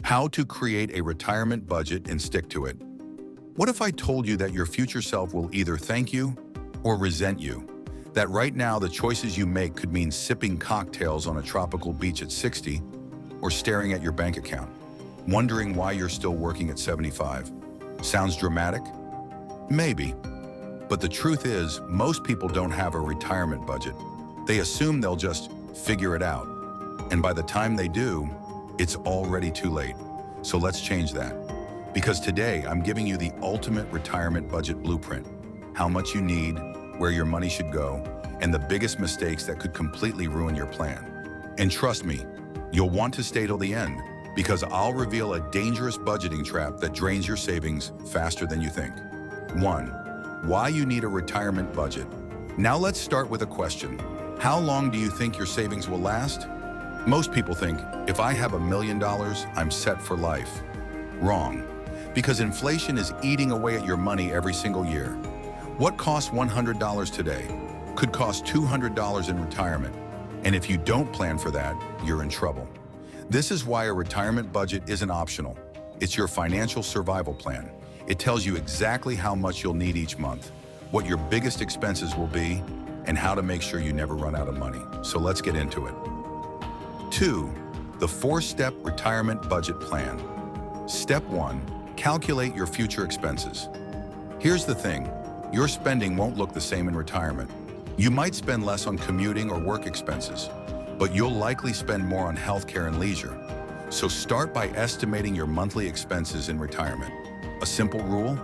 How to create a retirement budget and stick to it. What if I told you that your future self will either thank you or resent you? That right now the choices you make could mean sipping cocktails on a tropical beach at 60 or staring at your bank account, wondering why you're still working at 75. Sounds dramatic? Maybe. But the truth is, most people don't have a retirement budget. They assume they'll just figure it out. And by the time they do, it's already too late. So let's change that. Because today, I'm giving you the ultimate retirement budget blueprint. How much you need, where your money should go, and the biggest mistakes that could completely ruin your plan. And trust me, you'll want to stay till the end, because I'll reveal a dangerous budgeting trap that drains your savings faster than you think. 1. Why you need a retirement budget. Now let's start with a question. How long do you think your savings will last? Most people think, if I have $1 million, I'm set for life. Wrong. Because inflation is eating away at your money every single year. What costs $100 today could cost $200 in retirement. And if you don't plan for that, you're in trouble. This is why a retirement budget isn't optional. It's your financial survival plan. It tells you exactly how much you'll need each month, what your biggest expenses will be, and how to make sure you never run out of money. So let's get into it. 2. The 4-step retirement budget plan. Step 1. Calculate your future expenses. Here's the thing. Your spending won't look the same in retirement. You might spend less on commuting or work expenses, but you'll likely spend more on healthcare and leisure. So start by estimating your monthly expenses in retirement. A simple rule?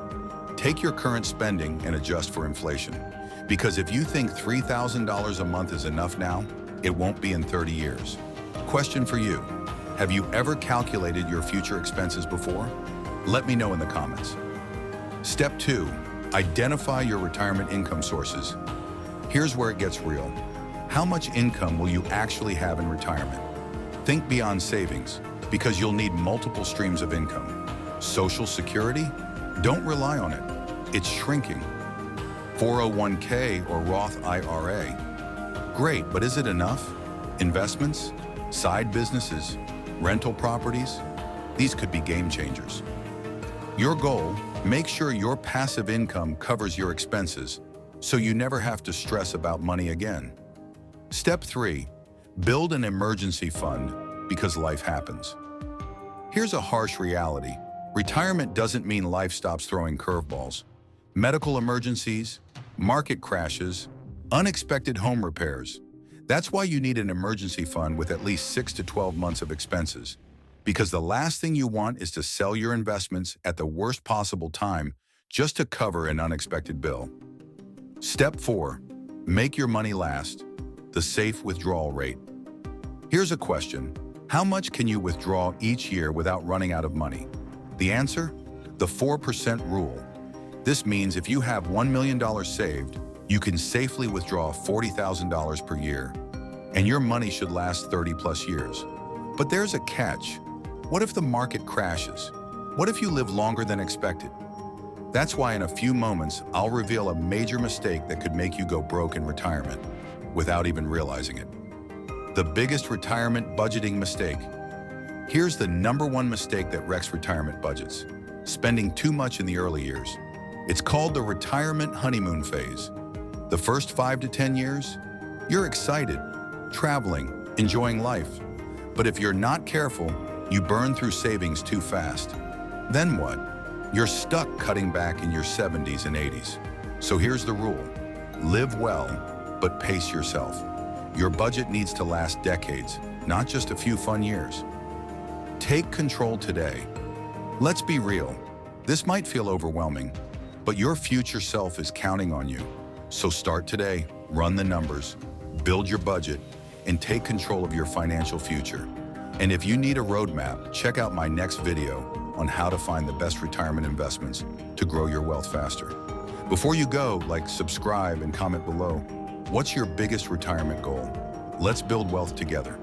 Take your current spending and adjust for inflation. Because if you think $3,000 a month is enough now, it won't be in 30 years. Question for you. Have you ever calculated your future expenses before? Let me know in the comments. Step 2. Identify your retirement income sources. Here's where it gets real. How much income will you actually have in retirement? Think beyond savings, because you'll need multiple streams of income. Social Security? Don't rely on it. It's shrinking. 401k or Roth IRA? Great, but is it enough? Investments? Side businesses? Rental properties? These could be game changers. Your goal? Make sure your passive income covers your expenses, so you never have to stress about money again. Step 3. Build an emergency fund, because life happens. Here's a harsh reality. Retirement doesn't mean life stops throwing curveballs. Medical emergencies, market crashes, unexpected home repairs. That's why you need an emergency fund with at least 6 to 12 months of expenses. Because the last thing you want is to sell your investments at the worst possible time just to cover an unexpected bill. Step 4. Make your money last. The safe withdrawal rate. Here's a question. How much can you withdraw each year without running out of money? The answer? The 4% rule. This means if you have $1 million saved, you can safely withdraw $40,000 per year, and your money should last 30 plus years. But there's a catch. What if the market crashes? What if you live longer than expected? That's why in a few moments, I'll reveal a major mistake that could make you go broke in retirement without even realizing it. The biggest retirement budgeting mistake. Here's the #1 mistake that wrecks retirement budgets: spending too much in the early years. It's called the retirement honeymoon phase. The first 5 to 10 years, you're excited, traveling, enjoying life. But if you're not careful, you burn through savings too fast. Then what? You're stuck cutting back in your 70s and 80s. So here's the rule. Live well, but pace yourself. Your budget needs to last decades, not just a few fun years. Take control today. Let's be real. This might feel overwhelming, but your future self is counting on you. So start today, run the numbers, build your budget, and take control of your financial future. And if you need a roadmap, check out my next video on how to find the best retirement investments to grow your wealth faster. Before you go, subscribe and comment below. What's your biggest retirement goal? Let's build wealth together.